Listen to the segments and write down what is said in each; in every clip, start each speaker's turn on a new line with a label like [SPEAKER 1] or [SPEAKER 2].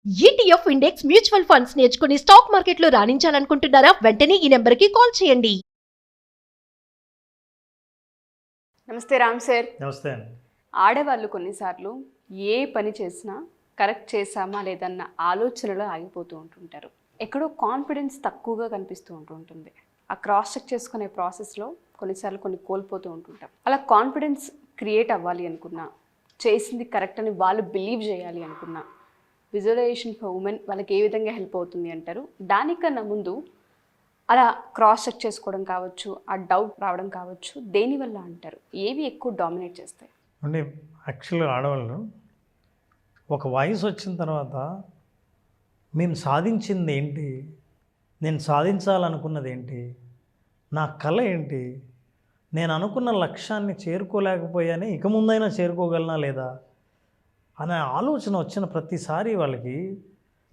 [SPEAKER 1] ETF index mutual funds నేర్చుకుని stock మార్కెట్లో రాణించాలనుకుంటున్నారా? వెంటనే ఈ నెంబర్కి కాల్ చేయండి.
[SPEAKER 2] నమస్తే రామ్ సార్.
[SPEAKER 3] నమస్తే అండి.
[SPEAKER 2] ఆడవాళ్ళు కొన్నిసార్లు ఏ పని చేసినా కరెక్ట్ చేసామా లేదన్న ఆలోచనలో ఆగిపోతూ ఉంటుంటారు. ఎక్కడో కాన్ఫిడెన్స్ తక్కువగా కనిపిస్తూ ఉంటుంది. ఆ క్రాస్ చెక్ చేసుకునే ప్రాసెస్లో కొన్నిసార్లు కొన్ని కోల్పోతూ ఉంటుంటాం. అలా కాన్ఫిడెన్స్ క్రియేట్ అవ్వాలి అనుకున్నా, చేసింది కరెక్ట్ అని వాళ్ళు బిలీవ్ చేయాలి అనుకున్నా, విజువలైజేషన్ ఫర్ ఉమెన్ వాళ్ళకి ఏ విధంగా హెల్ప్ అవుతుంది అంటారు? దానికన్నా ముందు అలా క్రాస్ చెక్ చేసుకోవడం కావచ్చు, ఆ డౌట్ రావడం కావచ్చు, దేనివల్ల అంటారు? ఏవి ఎక్కువ డామినేట్ చేస్తాయి?
[SPEAKER 3] అంటే యాక్చువల్గా ఆడవాళ్ళు ఒక వయసు వచ్చిన తర్వాత మేము సాధించింది ఏంటి, నేను సాధించాలనుకున్నది ఏంటి, నా కళ ఏంటి, నేను అనుకున్న లక్ష్యాన్ని చేరుకోలేకపోయానే ఇక ముందైనా చేరుకోగలనా లేదా అనే ఆలోచన వచ్చిన ప్రతిసారి వాళ్ళకి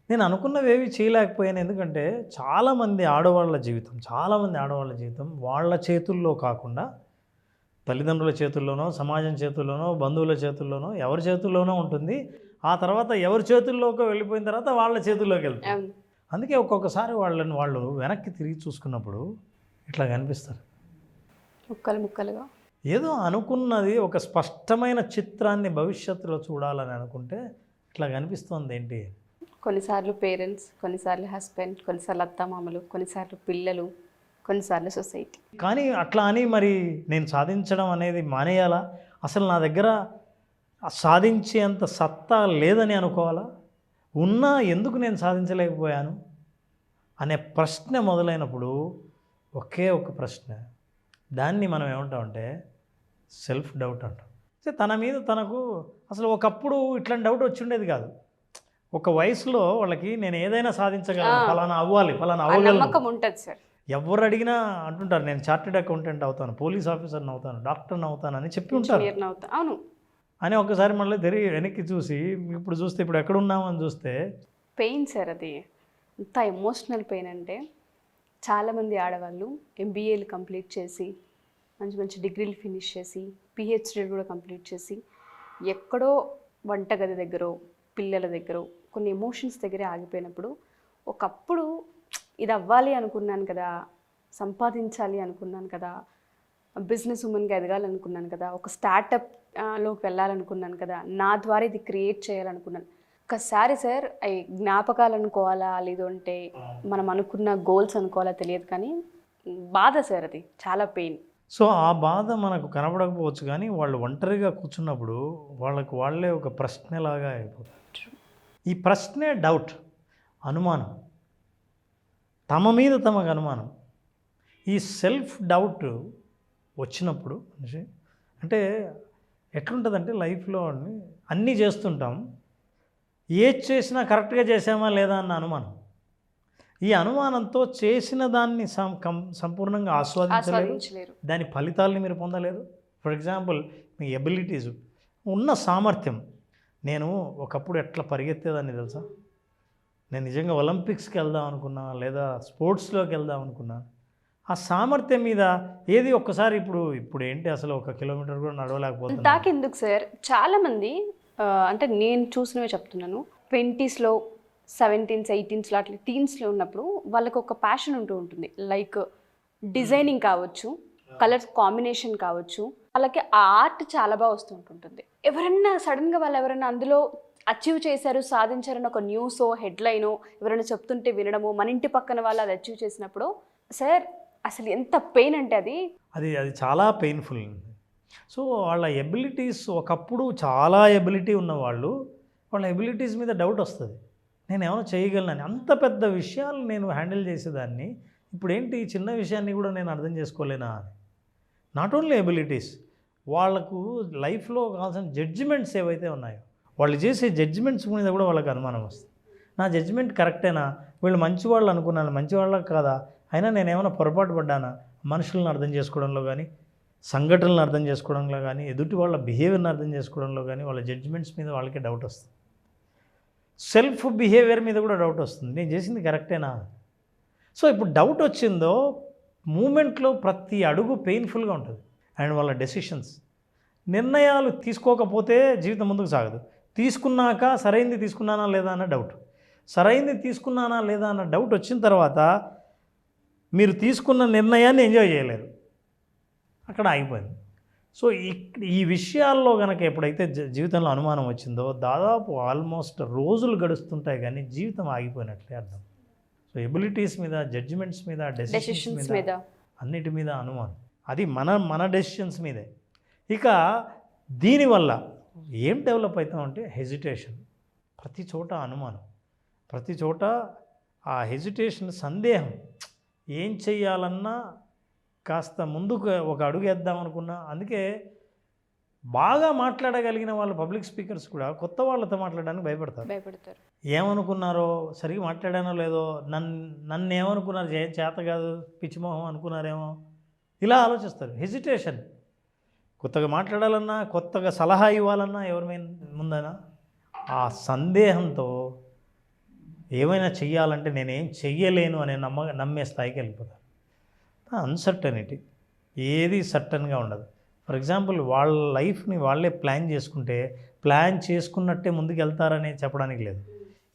[SPEAKER 3] నేను అనుకున్నవి ఏవి చేయలేకపోయాను. ఎందుకంటే చాలామంది ఆడవాళ్ళ జీవితం వాళ్ళ చేతుల్లో కాకుండా తల్లిదండ్రుల చేతుల్లోనో, సమాజం చేతుల్లోనో, బంధువుల చేతుల్లోనో, ఎవరి చేతుల్లోనో ఉంటుంది. ఆ తర్వాత ఎవరి చేతుల్లోకి వెళ్ళిపోయిన తర్వాత వాళ్ళ చేతుల్లోకి వెళ్తారు. అందుకే ఒక్కొక్కసారి వాళ్ళు వెనక్కి తిరిగి చూసుకున్నప్పుడు ఇట్లా కనిపిస్తారు,
[SPEAKER 2] ముక్కలుగా.
[SPEAKER 3] ఏదో అనుకున్నది ఒక స్పష్టమైన చిత్రాన్ని భవిష్యత్తులో చూడాలని అనుకుంటే ఇట్లా కనిపిస్తుంది ఏంటి.
[SPEAKER 2] కొన్నిసార్లు పేరెంట్స్, కొన్నిసార్లు హస్బెండ్, కొన్నిసార్లు అత్తమామలు, కొన్నిసార్లు పిల్లలు, కొన్నిసార్లు సొసైటీ.
[SPEAKER 3] కానీ అట్లా అని మరి నేను సాధించడం అనేది మానేయాలా? అసలు నా దగ్గర సాధించేంత సత్తా లేదని అనుకోవాలా? ఉన్నా ఎందుకు నేను సాధించలేకపోయాను అనే ప్రశ్న మొదలైనప్పుడు ఒకే ఒక ప్రశ్న, దాన్ని మనం ఏమంటామంటే సెల్ఫ్ డౌట్ అంటాం. తన మీద తనకు అసలు ఒకప్పుడు ఇట్లాంటి డౌట్ వచ్చి ఉండేది కాదు. ఒక వయసులో వాళ్ళకి నేను ఏదైనా సాధించగలను, ఫలానా అవ్వగలను
[SPEAKER 2] ఉంటుంది సార్.
[SPEAKER 3] ఎవరు అడిగినా అంటుంటారు నేను చార్టెడ్ అకౌంటెంట్ అవుతాను, పోలీస్ ఆఫీసర్ని అవుతాను, డాక్టర్ని అవుతాను అని చెప్పి ఉంటారు.
[SPEAKER 2] అవును
[SPEAKER 3] అని ఒకసారి మళ్ళీ తిరిగి వెనక్కి చూసి ఇప్పుడు ఎక్కడున్నామని చూస్తే
[SPEAKER 2] పెయిన్ సార్. అది ఎంత ఎమోషనల్ పెయిన్ అంటే చాలామంది ఆడవాళ్ళు ఎంబీఏలు కంప్లీట్ చేసి, మంచి మంచి డిగ్రీలు ఫినిష్ చేసి, పిహెచ్డీలు కూడా కంప్లీట్ చేసి, ఎక్కడో వంటగది దగ్గర, పిల్లల దగ్గర, కొన్ని ఎమోషన్స్ దగ్గరే ఆగిపోయినప్పుడు, ఒకప్పుడు ఇది అవ్వాలి అనుకున్నాను కదా, సంపాదించాలి అనుకున్నాను కదా, బిజినెస్ ఉమెన్గా ఎదగాలనుకున్నాను కదా, ఒక స్టార్టప్లోకి వెళ్ళాలనుకున్నాను కదా, నా ద్వారా ఇది క్రియేట్ చేయాలనుకున్నాను. ఒకసారి సార్ అవి జ్ఞాపకాలు అనుకోవాలా లేదంటే మనం అనుకున్న గోల్స్ అనుకోవాలా తెలియదు, కానీ బాధ సార్, అది చాలా పెయిన్.
[SPEAKER 3] సో ఆ బాధ మనకు కనబడకపోవచ్చు, కానీ వాళ్ళు ఒంటరిగా కూర్చున్నప్పుడు వాళ్ళే ఒక ప్రశ్నలాగా అయిపోతారు. ఈ ప్రశ్నే డౌట్, అనుమానం, తమ మీద తమకు అనుమానం. ఈ సెల్ఫ్ డౌట్ వచ్చినప్పుడు అంటే ఎట్లుంటుందంటే లైఫ్లో అన్నీ చేస్తుంటాం, ఏది చేసినా కరెక్ట్గా చేసామా లేదా అన్న అనుమానం. ఈ అనుమానంతో చేసిన దాన్ని సంపూర్ణంగా ఆస్వాదించలేరు, దాని ఫలితాలని మీరు పొందలేరు. ఫర్ ఎగ్జాంపుల్ మీ ఎబిలిటీస్, ఉన్న సామర్థ్యం. నేను ఒకప్పుడు ఎట్లా పరిగెత్తేదాన్ని తెలుసా? నేను నిజంగా ఒలింపిక్స్కి వెళ్దాం అనుకున్నా, లేదా స్పోర్ట్స్లోకి వెళ్దాం అనుకున్నా. ఆ సామర్థ్యం మీద ఏది ఒక్కసారి ఇప్పుడు ఏంటి అసలు 1 కిలోమీటర్ కూడా నడవలేకపోతున్నా.
[SPEAKER 2] దాకెందుకు సార్, చాలామంది అంటే నేను చూసినవే చెప్తున్నాను, 20స్లో 17s 18స్లో అట్లా టీన్స్లో ఉన్నప్పుడు వాళ్ళకి ఒక ప్యాషన్ ఉంటుంది. లైక్ డిజైనింగ్ కావచ్చు, కలర్స్ కాంబినేషన్ కావచ్చు, వాళ్ళకి ఆ ఆర్ట్ చాలా బాగా వస్తుంటుంది. ఎవరన్నా సడన్గా వాళ్ళు ఎవరైనా అందులో అచీవ్ చేశారు, సాధించారని ఒక న్యూసో హెడ్లైనో ఎవరైనా చెప్తుంటే వినడము, మన ఇంటి పక్కన వాళ్ళు అది అచీవ్ చేసినప్పుడు సార్ అసలు ఎంత పెయిన్ అంటే అది
[SPEAKER 3] చాలా పెయిన్ఫుల్. సో వాళ్ళ ఎబిలిటీస్, ఒకప్పుడు చాలా ఎబిలిటీ ఉన్నవాళ్ళు వాళ్ళ ఎబిలిటీస్ మీద డౌట్ వస్తుంది, నేను ఏమైనా చేయగలనని. అంత పెద్ద విషయాలు నేను హ్యాండిల్ చేసేదాన్ని, ఇప్పుడు ఏంటి చిన్న విషయాన్ని కూడా నేను అర్థం చేసుకోలేనా అని. నాట్ ఓన్లీ ఎబిలిటీస్, వాళ్ళకు లైఫ్లో కావాల్సిన జడ్జిమెంట్స్ ఏవైతే ఉన్నాయో, వాళ్ళు చేసే జడ్జిమెంట్స్ మీద కూడా వాళ్ళకి అనుమానం వస్తుంది. నా జడ్జిమెంట్ కరెక్టేనా, వీళ్ళు మంచివాళ్ళు అనుకున్నాను, మంచివాళ్ళకి కాదా, అయినా నేను ఏమైనా పొరపాటు పడ్డానా మనుషులను అర్థం చేసుకోవడంలో కానీ, సంఘటనలను అర్థం చేసుకోవడంలో కానీ, ఎదుటి వాళ్ళ బిహేవియర్ని అర్థం చేసుకోవడంలో కానీ, వాళ్ళ జడ్జిమెంట్స్ మీద వాళ్ళకే డౌట్ వస్తుంది. సెల్ఫ్ బిహేవియర్ మీద కూడా డౌట్ వస్తుంది, నేను చేసింది కరెక్టేనా. సో ఇప్పుడు డౌట్ వచ్చిందో మూమెంట్లో ప్రతి అడుగు పెయిన్ఫుల్గా ఉంటుంది. అండ్ వాళ్ళ డెసిషన్స్, నిర్ణయాలు తీసుకోకపోతే జీవితం ముందుకు సాగదు, తీసుకున్నాక సరైనది తీసుకున్నానా లేదా అన్న డౌట్. సరైంది తీసుకున్నానా లేదా అన్న డౌట్ వచ్చిన తర్వాత మీరు తీసుకున్న నిర్ణయాన్ని ఎంజాయ్ చేయలేరు, అక్కడ ఆగిపోయింది. సో ఈ విషయాల్లో కనుక ఎప్పుడైతే జీవితంలో అనుమానం వచ్చిందో దాదాపు ఆల్మోస్ట్ రోజులు గడుస్తుంటాయి కానీ జీవితం ఆగిపోయినట్లే అర్థం. సో ఎబిలిటీస్ మీద, జడ్జిమెంట్స్ మీద, డెసిషన్స్ మీద, అన్నిటి మీద అనుమానం, అది మన డెసిషన్స్ మీదే. ఇక దీనివల్ల ఏం డెవలప్ అవుతామంటే హెజిటేషన్, ప్రతి చోట అనుమానం, ప్రతి చోట ఆ హెజిటేషన్, సందేహం, ఏం చెయ్యాలన్నా కాస్త ముందుకు ఒక అడుగు వేద్దాం అనుకున్నా. అందుకే బాగా మాట్లాడగలిగిన వాళ్ళు పబ్లిక్ స్పీకర్స్ కూడా కొత్త వాళ్ళతో మాట్లాడడానికి భయపడతారు. ఏమనుకున్నారో, సరిగ్గా మాట్లాడానో లేదో, నన్ను ఏమనుకున్నారు, చేత కాదు, పిచ్చిమోహం అనుకున్నారేమో, ఇలా ఆలోచిస్తారు. హెజిటేషన్, కొత్తగా మాట్లాడాలన్నా, కొత్తగా సలహా ఇవ్వాలన్నా ఎవరి ముందైనా ఆ సందేహంతో ఏమైనా చెయ్యాలంటే నేనేం చెయ్యలేను అనే నమ్మే స్థాయికి వెళ్ళిపోతారు. అన్సర్టనిటీ, ఏది సర్టన్గా ఉండదు. ఫర్ ఎగ్జాంపుల్ వాళ్ళ లైఫ్ని వాళ్ళే ప్లాన్ చేసుకుంటే ప్లాన్ చేసుకున్నట్టే ముందుకు వెళ్తారని చెప్పడానికి లేదు.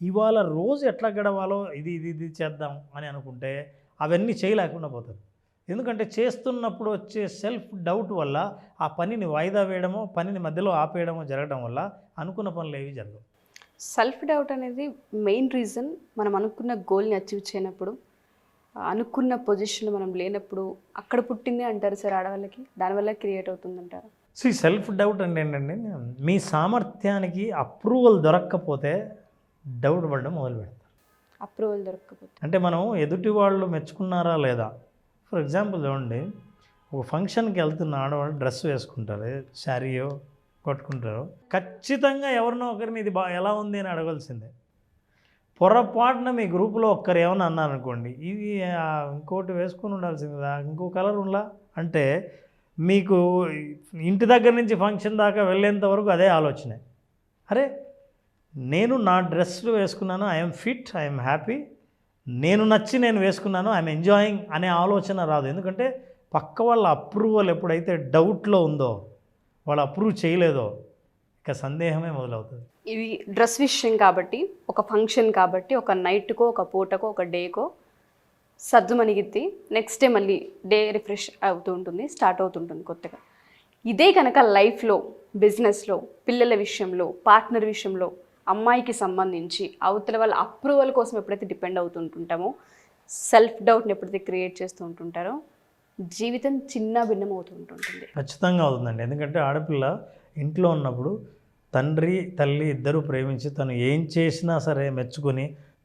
[SPEAKER 3] ఇవాళ రోజు ఎట్లా గడవాలో ఇది చేద్దాం అని అనుకుంటే అవన్నీ చేయలేకుండా పోతారు. ఎందుకంటే చేస్తున్నప్పుడు వచ్చే సెల్ఫ్ డౌట్ వల్ల ఆ పనిని వాయిదా వేయడమో, పనిని మధ్యలో ఆపేయడమో జరగడం వల్ల అనుకున్న పనులు ఏవి జరగవు.
[SPEAKER 2] సెల్ఫ్ డౌట్ అనేది మెయిన్ రీజన్. మనం అనుకున్న గోల్ని అచీవ్ చేయనప్పుడు, అనుకున్న పొజిషన్ మనం లేనప్పుడు అక్కడ పుట్టింది అంటారు సార్ ఆడవాళ్ళకి, దానివల్ల క్రియేట్ అవుతుందంటారు.
[SPEAKER 3] సెల్ఫ్ డౌట్ అంటే ఏంటంటే, మీ సామర్థ్యానికి అప్రూవల్ దొరక్కపోతే డౌట్ పడడం మొదలు పెడతారు.
[SPEAKER 2] అప్రూవల్ దొరకకపోతే
[SPEAKER 3] అంటే మనం ఎదుటి వాళ్ళు మెచ్చుకున్నారా లేదా. ఫర్ ఎగ్జాంపుల్ చూడండి, ఒక ఫంక్షన్కి వెళ్తున్న ఆడవాళ్ళు డ్రెస్ వేసుకుంటారు, శారీయో కొట్టుకుంటారు, ఖచ్చితంగా ఎవరినో ఒకరిని ఇది ఎలా ఉంది అని అడగాల్సిందే. పొరపాటున మీ గ్రూపులో ఒక్కరు ఏమన్నా అన్నారనుకోండి, ఇది ఇంకోటి వేసుకొని ఉండాల్సింది కదా, ఇంకో కలర్ ఉందా అంటే మీకు ఇంటి దగ్గర నుంచి ఫంక్షన్ దాకా వెళ్ళేంత వరకు అదే ఆలోచనే. అరే నేను నా డ్రెస్లు వేసుకున్నాను, ఐఎమ్ ఫిట్, ఐఎమ్ హ్యాపీ, నేను నచ్చి నేను వేసుకున్నాను, ఐఎమ్ ఎంజాయింగ్ అనే ఆలోచన రాదు. ఎందుకంటే పక్క వాళ్ళ అప్రూవల్ ఎప్పుడైతే డౌట్లో ఉందో, వాళ్ళు అప్రూవ్ చేయలేదో, ఇక సందేహమే మొదలవుతుంది.
[SPEAKER 2] ఇది డ్రెస్ విషయం కాబట్టి, ఒక ఫంక్షన్ కాబట్టి, ఒక నైట్కో, ఒక పూటకో, ఒక డేకో సర్దుమణిగిద్ది. నెక్స్ట్ డే మళ్ళీ డే రిఫ్రెష్ అవుతూ ఉంటుంది, స్టార్ట్ అవుతుంటుంది కొత్తగా. ఇదే కనుక లైఫ్లో, బిజినెస్లో, పిల్లల విషయంలో, పార్ట్నర్ విషయంలో, అమ్మాయికి సంబంధించి అవతల వాళ్ళ అప్రూవల్ కోసం ఎప్పుడైతే డిపెండ్ అవుతుంటుంటామో, సెల్ఫ్ డౌట్ని ఎప్పుడైతే క్రియేట్ చేస్తూ ఉంటుంటారో, జీవితం చిన్న భిన్నం అవుతూ ఉంటుంటుంది.
[SPEAKER 3] ఖచ్చితంగా అవుతుందండి. ఎందుకంటే ఆడపిల్ల ఇంట్లో ఉన్నప్పుడు తండ్రి తల్లి ఇద్దరూ ప్రేమించి తను ఏం చేసినా సరే మెచ్చుకొని,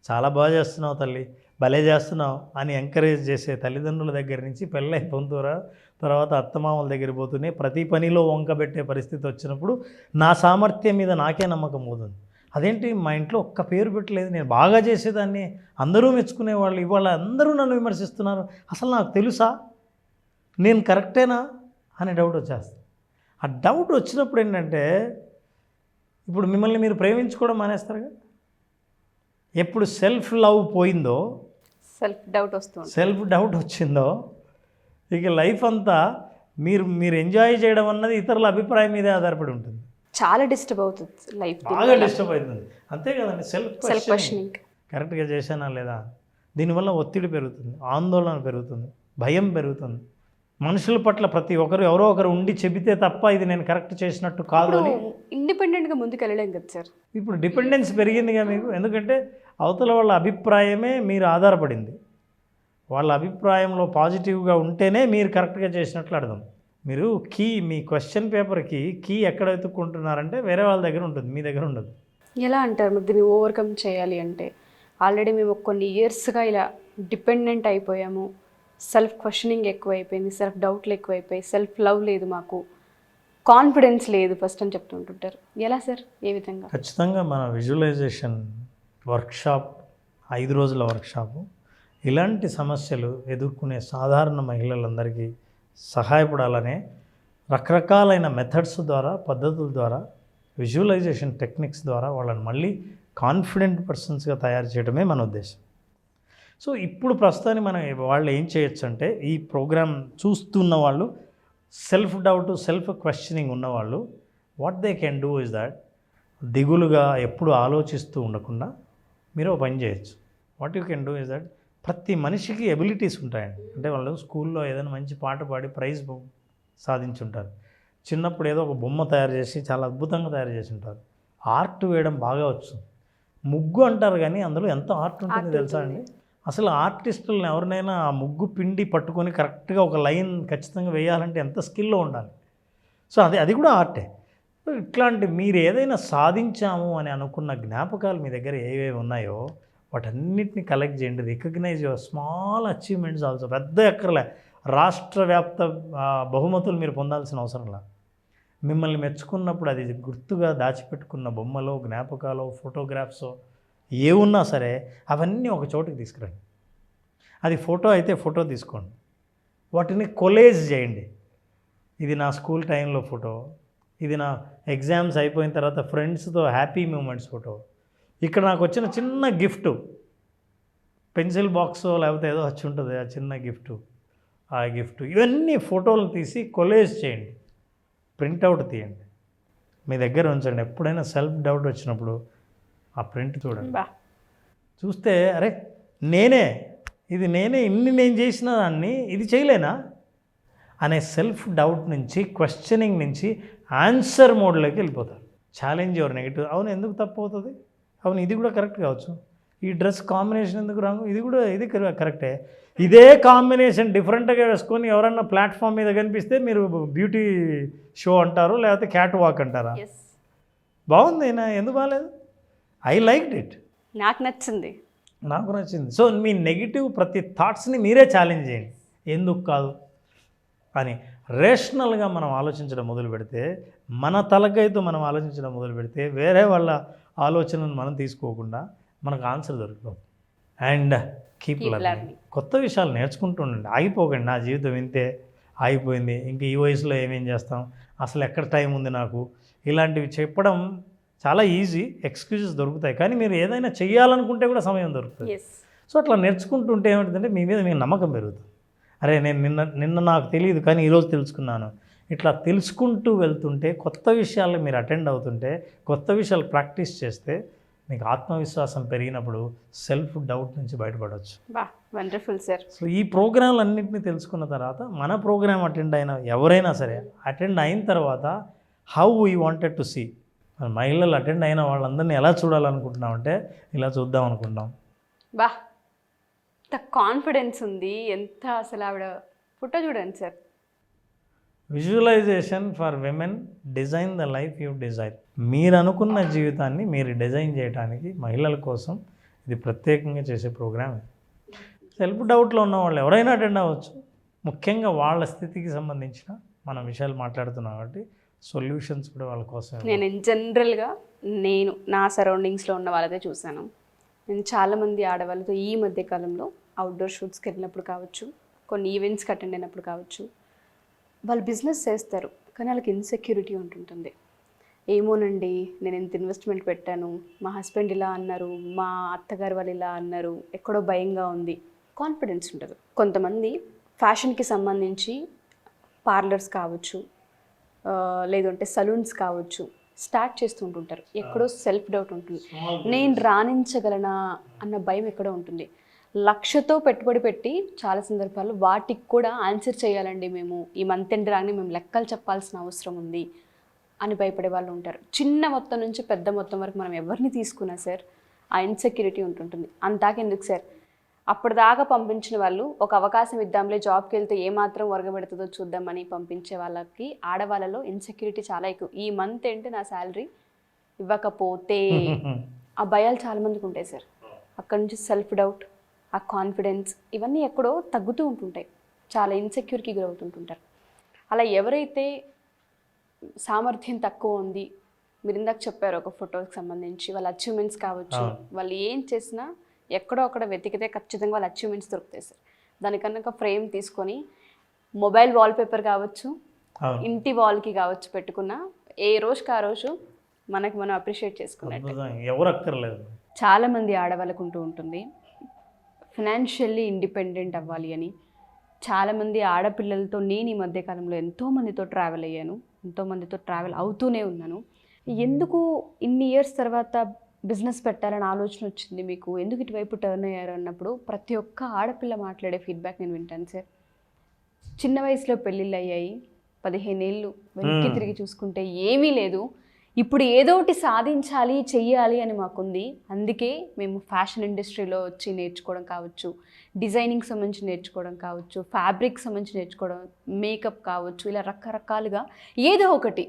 [SPEAKER 3] చాలా బాగా చేస్తున్నావు తల్లి, భలే చేస్తున్నావు అని ఎంకరేజ్ చేసే తల్లిదండ్రుల దగ్గర నుంచి పెళ్ళై పొందురా తర్వాత అత్తమామల దగ్గర పోతూనే ప్రతి పనిలో వంకబెట్టే పరిస్థితి వచ్చినప్పుడు నా సామర్థ్యం మీద నాకే నమ్మకం పోతుంది. అదేంటి మా ఇంట్లో ఒక్క పేరు పెట్టలేదు, నేను బాగా చేసేదాన్ని, అందరూ మెచ్చుకునేవాళ్ళు, ఇవాళ అందరూ నన్ను విమర్శిస్తున్నారు, అసలు నాకు తెలుసా, నేను కరెక్టేనా అనే డౌట్ వచ్చేస్తుంది. ఆ డౌట్ వచ్చినప్పుడు ఏంటంటే, ఇప్పుడు మిమ్మల్ని మీరు ప్రేమించుకోవడం మానేస్తారుగా. ఎప్పుడు సెల్ఫ్ లవ్ పోయిందో, సెల్ఫ్ డౌట్ వచ్చిందో, ఇక లైఫ్ అంతా మీరు ఎంజాయ్ చేయడం అన్నది ఇతరుల అభిప్రాయం మీదే ఆధారపడి ఉంటుంది.
[SPEAKER 2] చాలా డిస్టర్బ్ అవుతుంది లైఫ్,
[SPEAKER 3] బాగా డిస్టర్బ్ అవుతుంది. అంతే కదండి, సెల్ఫ్ క్వశ్చనింగ్, కరెక్ట్గా చేశానా లేదా. దీనివల్ల ఒత్తిడి పెరుగుతుంది, ఆందోళన పెరుగుతుంది, భయం పెరుగుతుంది. మనుషుల పట్ల ప్రతి ఒక్కరు ఎవరో ఒకరు ఉండి చెబితే తప్ప ఇది నేను కరెక్ట్ చేసినట్టు కాదు అని
[SPEAKER 2] ఇండిపెండెంట్గా ముందుకు వెళ్ళలేం కదా సార్.
[SPEAKER 3] ఇప్పుడు డిపెండెన్స్ పెరిగిందిగా మీకు. ఎందుకంటే అవతల వాళ్ళ అభిప్రాయమే మీరు ఆధారపడింది. వాళ్ళ అభిప్రాయంలో పాజిటివ్గా ఉంటేనే మీరు కరెక్ట్గా చేసినట్లు అర్థం. మీరు మీ క్వశ్చన్ పేపర్కి కీ ఎక్కడ వెతుక్కుంటున్నారంటే వేరే వాళ్ళ దగ్గర ఉంటుంది, మీ దగ్గర ఉండదు.
[SPEAKER 2] ఎలా అంటారు మరి దీన్ని ఓవర్కమ్ చేయాలి అంటే? ఆల్రెడీ మేము కొన్ని ఇయర్స్గా ఇలా డిపెండెంట్ అయిపోయాము, సెల్ఫ్ క్వశ్చనింగ్ ఎక్కువైపోయింది, సెల్ఫ్ డౌట్లు ఎక్కువైపోయి, సెల్ఫ్ లవ్ లేదు, మాకు కాన్ఫిడెన్స్ లేదు ఫస్ట్ అని చెప్తుంటుంటారు. ఎలా సార్, ఏ విధంగా?
[SPEAKER 3] ఖచ్చితంగా మన విజువలైజేషన్ వర్క్షాప్, 5 రోజుల వర్క్షాపు ఇలాంటి సమస్యలు ఎదుర్కొనే సాధారణ మహిళలందరికీ సహాయపడాలనే రకరకాలైన మెథడ్స్ ద్వారా, పద్ధతుల ద్వారా, విజువలైజేషన్ టెక్నిక్స్ ద్వారా వాళ్ళని మళ్ళీ కాన్ఫిడెంట్ పర్సన్స్గా తయారు చేయడమే మన ఉద్దేశం. సో ఇప్పుడు ప్రస్తుతాన్ని మనం వాళ్ళు ఏం చేయొచ్చు అంటే, ఈ ప్రోగ్రామ్ చూస్తున్న వాళ్ళు సెల్ఫ్ డౌట్, సెల్ఫ్ క్వశ్చనింగ్ ఉన్నవాళ్ళు what they can do is that, దిగులుగా ఎప్పుడు ఆలోచిస్తూ ఉండకుండా మీరు ఒక పని చేయొచ్చు. What you can do is that ప్రతి మనిషికి ఎబిలిటీస్ ఉంటాయండి. అంటే వాళ్ళు స్కూల్లో ఏదైనా మంచి పాట పాడి ప్రైజ్ సాధించుంటారు. చిన్నప్పుడు ఏదో ఒక బొమ్మ తయారు చేసి చాలా అద్భుతంగా తయారు చేసి ఉంటారు. ఆర్ట్ వేయడం బాగా వచ్చు. ముగ్గు అంటారు కానీ అందులో ఎంత ఆర్ట్ ఉంటుందో తెలుసా అండి. అసలు ఆర్టిస్టులను ఎవరినైనా ఆ ముగ్గు పిండి పట్టుకొని కరెక్ట్గా ఒక లైన్ ఖచ్చితంగా వేయాలంటే ఎంత స్కిల్లో ఉండాలి. సో అది కూడా ఆర్టే. ఇట్లాంటి మీరు ఏదైనా సాధించాము అని అనుకున్న జ్ఞాపకాలు మీ దగ్గర ఏవేవి ఉన్నాయో వాటన్నిటిని కలెక్ట్ చేయండి. Recognise your small achievements also. పెద్ద ఎక్కర్లే, రాష్ట్ర వ్యాప్త బహుమతులు మీరు పొందాల్సిన అవసరంలా. మిమ్మల్ని మెచ్చుకున్నప్పుడు అది గుర్తుగా దాచిపెట్టుకున్న బొమ్మలో, జ్ఞాపకాలు, ఫోటోగ్రాఫ్సో ఏమున్నా సరే అవన్నీ ఒక చోటుకి తీసుకురండి. అది ఫోటో అయితే ఫోటో తీసుకోండి, వాటిని కొలేజ్ చేయండి. ఇది నా స్కూల్ టైంలో ఫోటో, ఇది నా ఎగ్జామ్స్ అయిపోయిన తర్వాత ఫ్రెండ్స్తో హ్యాపీ మూమెంట్స్ ఫోటో, ఇక్కడ నాకు వచ్చిన చిన్న గిఫ్ట్ పెన్సిల్ బాక్స్ లేకపోతే ఏదో వచ్చి ఉంటుంది ఆ చిన్న గిఫ్ట్, ఆ గిఫ్ట్, ఇవన్నీ ఫోటోలు తీసి కొలేజ్ చేయండి, ప్రింట్అవుట్ తీయండి, మీ దగ్గర ఉంచండి. ఎప్పుడైనా సెల్ఫ్ డౌట్ వచ్చినప్పుడు ఆ ప్రింట్ చూడండి. చూస్తే అరే నేనే నేను చేసిన దాన్ని ఇది చేయలేనా అనే సెల్ఫ్ డౌట్ నుంచి, క్వశ్చనింగ్ నుంచి ఆన్సర్ మోడ్లోకి వెళ్ళిపోతారు. Challenge your negative. అవును ఎందుకు తప్పు అవుతుంది, అవును ఇది కూడా కరెక్ట్ కావచ్చు, ఈ డ్రెస్ కాంబినేషన్ ఎందుకు రాంగ్, ఇది కరెక్టే, ఇదే కాంబినేషన్ డిఫరెంట్గా వేసుకొని ఎవరన్నా ప్లాట్ఫామ్ మీద కనిపిస్తే మీరు బ్యూటీ షో అంటారు, లేకపోతే క్యాట్ వాక్ అంటారా. బాగుంది ఎందుకు బాగాలేదు, ఐ లైక్డ్ ఇట్,
[SPEAKER 2] నాకు నచ్చింది.
[SPEAKER 3] సో మీ నెగిటివ్ ప్రతి థాట్స్ని మీరే ఛాలెంజ్ చేయండి, ఎందుకు కాదు అని. రేషనల్గా మనం ఆలోచించడం మొదలు పెడితే, మన తలకైతో మనం ఆలోచించడం మొదలు పెడితే, వేరే వాళ్ళ ఆలోచనను మనం తీసుకోకుండా మనకు ఆన్సర్ దొరుకుతుంది. And keep learning. కొత్త విషయాలు నేర్చుకుంటూ ఉండండి, ఆగిపోకండి. నా జీవితం ఇంతే ఆగిపోయింది, ఇంక ఈ వయసులో ఏమేం చేస్తాం, అసలు ఎక్కడ టైం ఉంది నాకు, ఇలాంటివి చెప్పడం చాలా ఈజీ, ఎక్స్క్యూజెస్ దొరుకుతాయి. కానీ మీరు ఏదైనా చేయాలనుకుంటే కూడా సమయం దొరుకుతుంది. సో అట్లా నేర్చుకుంటుంటే ఏమిటంటే మీ మీద మీకు నమ్మకం పెరుగుతుంది. అరే నేను నిన్న నాకు తెలియదు కానీ ఈరోజు తెలుసుకున్నాను. ఇట్లా తెలుసుకుంటూ వెళ్తుంటే, కొత్త విషయాలు మీరు అటెండ్ అవుతుంటే, కొత్త విషయాలు ప్రాక్టీస్ చేస్తే మీకు ఆత్మవిశ్వాసం పెరిగినప్పుడు సెల్ఫ్ డౌట్ నుంచి బయటపడవచ్చు.
[SPEAKER 2] Wonderful sir.
[SPEAKER 3] సో ఈ ప్రోగ్రాంలు అన్నింటినీ తెలుసుకున్న తర్వాత, మన ప్రోగ్రామ్ అటెండ్ అయిన ఎవరైనా సరే అటెండ్ అయిన తర్వాత how we wanted to see, మహిళలు అటెండ్ అయిన వాళ్ళందరినీ ఎలా చూడాలనుకుంటున్నామంటే ఇలా చూద్దాం అనుకుంటాం.
[SPEAKER 2] ఎంత కాన్ఫిడెన్స్ ఉంది, ఎంత అసలు ఆవిడ ఫోటో చూడండి sir.
[SPEAKER 3] Visualisation for women, design the life you desire. మీరు అనుకున్న జీవితాన్ని మీరు డిజైన్ చేయడానికి మహిళల కోసం ఇది ప్రత్యేకంగా చేసే ప్రోగ్రామ్. సెల్ఫ్ డౌట్లో ఉన్న వాళ్ళు ఎవరైనా అటెండ్ అవ్వచ్చు. ముఖ్యంగా వాళ్ళ స్థితికి సంబంధించిన మనం విషయాలు మాట్లాడుతున్నాం కాబట్టి సొల్యూషన్స్ కూడా వాళ్ళ కోసం.
[SPEAKER 2] నేను జనరల్గా నా సరౌండింగ్స్లో ఉన్న వాళ్ళదే చూశాను. నేను చాలామంది ఆడవాళ్ళతో ఈ మధ్యకాలంలో అవుట్డోర్ షూట్స్కి వెళ్ళినప్పుడు కావచ్చు, కొన్ని ఈవెంట్స్కి అటెండ్ అయినప్పుడు కావచ్చు, వాళ్ళు బిజినెస్ చేస్తారు కానీ వాళ్ళకి ఇన్సెక్యూరిటీ ఉంటుంటుంది. ఏమోనండి నేను ఇంత ఇన్వెస్ట్మెంట్ పెట్టాను, మా హస్బెండ్ ఇలా అన్నారు, మా అత్తగారు వాళ్ళు ఇలా అన్నారు, ఎక్కడో భయంగా ఉంది, కాన్ఫిడెన్స్ ఉండదు. కొంతమంది ఫ్యాషన్కి సంబంధించి పార్లర్స్ కావచ్చు, లేదంటే సలూన్స్ కావచ్చు, స్టార్ట్ చేస్తుంటుంటారు. ఎక్కడో సెల్ఫ్ డౌట్ ఉంటుంది, నేను రాణించగలనా అన్న భయం ఎక్కడో ఉంటుంది. లక్షతో పెట్టుబడి పెట్టి చాలా సందర్భాల్లో వాటికి కూడా ఆన్సర్ చేయాలండి, మేము ఈ మంత్ ఎండ్ రాగానే మేము లెక్కలు చెప్పాల్సిన అవసరం ఉంది అని భయపడే వాళ్ళు ఉంటారు. చిన్న మొత్తం నుంచి పెద్ద మొత్తం వరకు మనం ఎవరిని తీసుకున్నా సార్ ఆ ఇన్సెక్యూరిటీ ఉంటుంటుంది. అంతాకెందుకు సార్, అప్పటిదాకా పంపించిన వాళ్ళు ఒక అవకాశం ఇద్దాంలే, జాబ్కి వెళ్తే ఏమాత్రం ఒరగబెడుతుందో చూద్దామని పంపించే వాళ్ళకి ఆడవాళ్ళలో ఇన్సెక్యూరిటీ చాలా ఎక్కువ. ఈ మంత్ ఏంటి నా శాలరీ ఇవ్వకపోతే ఆ భయాలు చాలామందికి ఉంటాయి సార్. అక్కడ నుంచి సెల్ఫ్ డౌట్, ఆ కాన్ఫిడెన్స్ ఇవన్నీ ఎక్కడో తగ్గుతూ ఉంటుంటాయి, చాలా ఇన్సెక్యూర్కి గురవుతుంటుంటారు. అలా ఎవరైతే సామర్థ్యం తక్కువ ఉంది, మీరు ఇందాక చెప్పారు ఒక ఫోటోకి సంబంధించి వాళ్ళ అచీవ్మెంట్స్ కావచ్చు, వాళ్ళు ఏం చేసినా ఎక్కడో అక్కడ వెతికితే ఖచ్చితంగా వాళ్ళ అచీవ్మెంట్స్ దొరుకుతాయి సార్. దానికన్నా ఒక ఫ్రేమ్ తీసుకొని మొబైల్ వాల్పేపర్ కావచ్చు, ఇంటి వాల్కి కావచ్చు పెట్టుకున్న, ఏ రోజుకి ఆ రోజు మనకి మనం అప్రిషియేట్ చేసుకున్నట్టు.
[SPEAKER 3] ఎవరు అక్కర్లేదు.
[SPEAKER 2] చాలామంది ఆడవాళ్ళకు ఉంటూ ఉంటుంది ఫినాన్షియల్లీ ఇండిపెండెంట్ అవ్వాలి అని. చాలామంది ఆడపిల్లలతో నేను ఈ మధ్యకాలంలో ఎంతోమందితో ట్రావెల్ అయ్యాను, ఎంతోమందితో ట్రావెల్ అవుతూనే ఉన్నాను. ఎందుకు ఇన్ని ఇయర్స్ తర్వాత బిజినెస్ పెట్టాలని ఆలోచన వచ్చింది మీకు, ఎందుకు ఇటువైపు టర్న్ అయ్యారు అన్నప్పుడు ప్రతి ఒక్క ఆడపిల్ల మాట్లాడే ఫీడ్బ్యాక్ నేను వింటాను సార్. చిన్న వయసులో పెళ్ళిళ్ళు అయ్యాయి, 15 ఏళ్ళు వెనక్కి తిరిగి చూసుకుంటే ఏమీ లేదు, ఇప్పుడు ఏదో ఒకటి సాధించాలి చెయ్యాలి అని మాకుంది, అందుకే మేము ఫ్యాషన్ ఇండస్ట్రీలో వచ్చి నేర్చుకోవడం కావచ్చు, డిజైనింగ్ సంబంధించి నేర్చుకోవడం కావచ్చు, ఫ్యాబ్రిక్ సంబంధించి నేర్చుకోవడం, మేకప్ కావచ్చు, ఇలా రకరకాలుగా ఏదో ఒకటి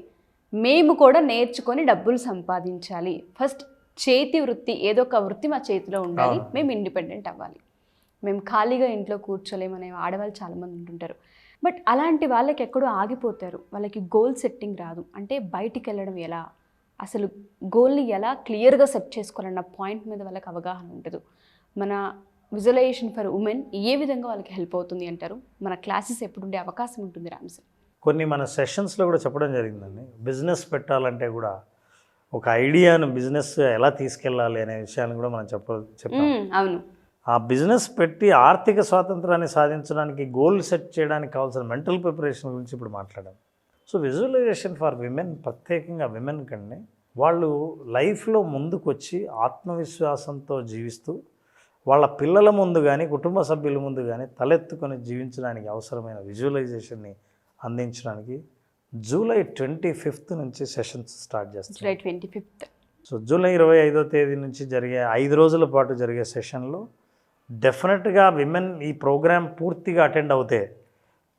[SPEAKER 2] మేము కూడా నేర్చుకొని డబ్బులు సంపాదించాలి, ఫస్ట్ చేతి వృత్తి ఏదో ఒక వృత్తి మా చేతిలో ఉండాలి, మేము ఇండిపెండెంట్ అవ్వాలి, మేము ఖాళీగా ఇంట్లో కూర్చోలేమనే ఆడవాళ్ళు చాలామంది ఉంటుంటారు. బట్ అలాంటి వాళ్ళకి ఎక్కడో ఆగిపోతారు, వాళ్ళకి గోల్ సెట్టింగ్ రాదు. అంటే బయటికి వెళ్ళడం ఎలా, అసలు గోల్ని ఎలా క్లియర్గా సెట్ చేసుకోవాలన్న పాయింట్ మీద వాళ్ళకి అవగాహన ఉండదు. మన విజువలైజేషన్ ఫర్ ఉమెన్ ఏ విధంగా వాళ్ళకి హెల్ప్ అవుతుంది అంటారు? మన క్లాసెస్ ఎప్పుడు ఉండే అవకాశం ఉంటుంది రామ్ సార్?
[SPEAKER 3] కొన్ని మన సెషన్స్లో కూడా చెప్పడం జరిగిందండి. బిజినెస్ పెట్టాలంటే కూడా ఒక ఐడియాను బిజినెస్ ఎలా తీసుకెళ్ళాలి అనే విషయాన్ని కూడా మనం చెప్పాం.
[SPEAKER 2] అవును.
[SPEAKER 3] ఆ బిజినెస్ పెట్టి ఆర్థిక స్వాతంత్రాన్ని సాధించడానికి గోల్ సెట్ చేయడానికి కావాల్సిన మెంటల్ ప్రిపరేషన్ గురించి ఇప్పుడు మాట్లాడాం. సో విజువలైజేషన్ ఫర్ విమెన్, ప్రత్యేకంగా విమెన్ కంటే వాళ్ళు లైఫ్లో ముందుకు వచ్చి ఆత్మవిశ్వాసంతో జీవిస్తూ వాళ్ళ పిల్లల ముందు కానీ కుటుంబ సభ్యుల ముందు కానీ తలెత్తుకొని జీవించడానికి అవసరమైన విజువలైజేషన్ని అందించడానికి జూలై 25th నుంచి సెషన్స్ స్టార్ట్ చేస్తాం.
[SPEAKER 2] July 25th.
[SPEAKER 3] సో జూలై 25వ తేదీ నుంచి జరిగే 5 రోజుల పాటు జరిగే సెషన్లో డెఫినెట్గా విమెన్ ఈ ప్రోగ్రాం పూర్తిగా అటెండ్ అవుతే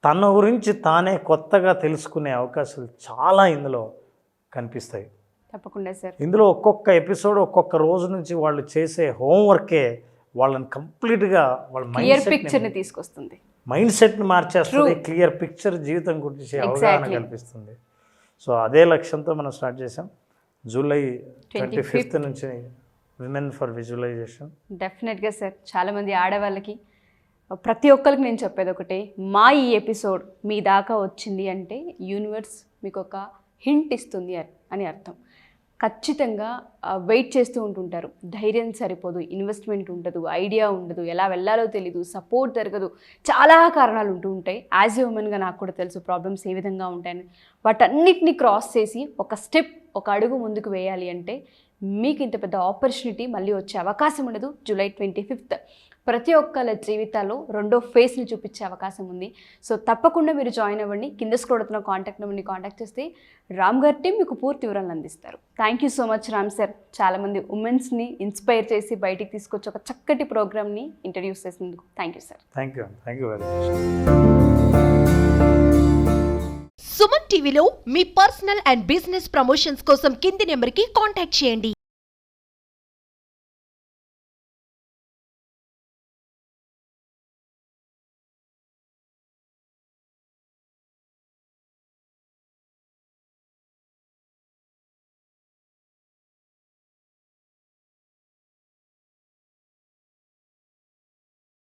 [SPEAKER 3] తన గురించి తానే కొత్తగా తెలుసుకునే అవకాశాలు చాలా ఇందులో కనిపిస్తాయి.
[SPEAKER 2] తప్పకుండా సార్.
[SPEAKER 3] ఇందులో ఒక్కొక్క ఎపిసోడ్ ఒక్కొక్క రోజు నుంచి వాళ్ళు చేసే హోంవర్కే వాళ్ళని కంప్లీట్గా వాళ్ళ
[SPEAKER 2] పిక్చర్ని తీసుకొస్తుంది,
[SPEAKER 3] మైండ్ సెట్ని మార్చేస్తుంది, క్లియర్ పిక్చర్ జీవితం గురించి అవగాహన కల్పిస్తుంది. సో అదే లక్ష్యంతో మనం స్టార్ట్ చేసాం. జూలై 25th నుంచి విమెన్ ఫర్ విజువలైజేషన్.
[SPEAKER 2] డెఫినెట్గా సార్, చాలామంది ఆడవాళ్ళకి ప్రతి ఒక్కరికి నేను చెప్పేది ఒకటే, మా ఈ ఎపిసోడ్ మీ దాకా వచ్చింది అంటే యూనివర్స్ మీకు ఒక హింట్ ఇస్తుంది అని అర్థం. ఖచ్చితంగా వెయిట్ చేస్తూ ఉంటుంటారు, ధైర్యం సరిపోదు, ఇన్వెస్ట్మెంట్ ఉండదు, ఐడియా ఉండదు, ఎలా వెళ్ళాలో తెలీదు, సపోర్ట్ జరగదు, చాలా కారణాలు ఉంటూ ఉంటాయి. యాజ్ ఏ ఉమెన్గా నాకు కూడా తెలుసు ప్రాబ్లమ్స్ ఏ విధంగా ఉంటాయని. వాటన్నిటిని క్రాస్ చేసి ఒక స్టెప్, ఒక అడుగు ముందుకు వేయాలి అంటే మీకు ఇంత పెద్ద ఆపర్చునిటీ మళ్ళీ వచ్చే అవకాశం ఉండదు. జూలై 25th ప్రతి ఒక్కళ్ళ జీవితాల్లో రెండో ఫేస్ని చూపించే అవకాశం ఉంది. సో తప్పకుండా మీరు జాయిన్ అవ్వండి. కింద స్క్రోల్ అవుతున్న కాంటాక్ట్ నెంబర్ని కాంటాక్ట్ చేస్తే రామ్ గారి టీం మీకు పూర్తి వివరాలను అందిస్తారు. Thank you so much Ram sir, చాలామంది ఉమెన్స్ని ఇన్స్పైర్ చేసి బయటికి తీసుకొచ్చి ఒక చక్కటి ప్రోగ్రామ్ని ఇంట్రడ్యూస్ చేసినందుకు thank you sir.
[SPEAKER 3] Thank you very much.
[SPEAKER 1] Suman టీవీలో మీ పర్సనల్ అండ్ బిజినెస్ ప్రమోషన్స్ కోసం కింది నెంబర్కి కాంటాక్ట్ చేయండి.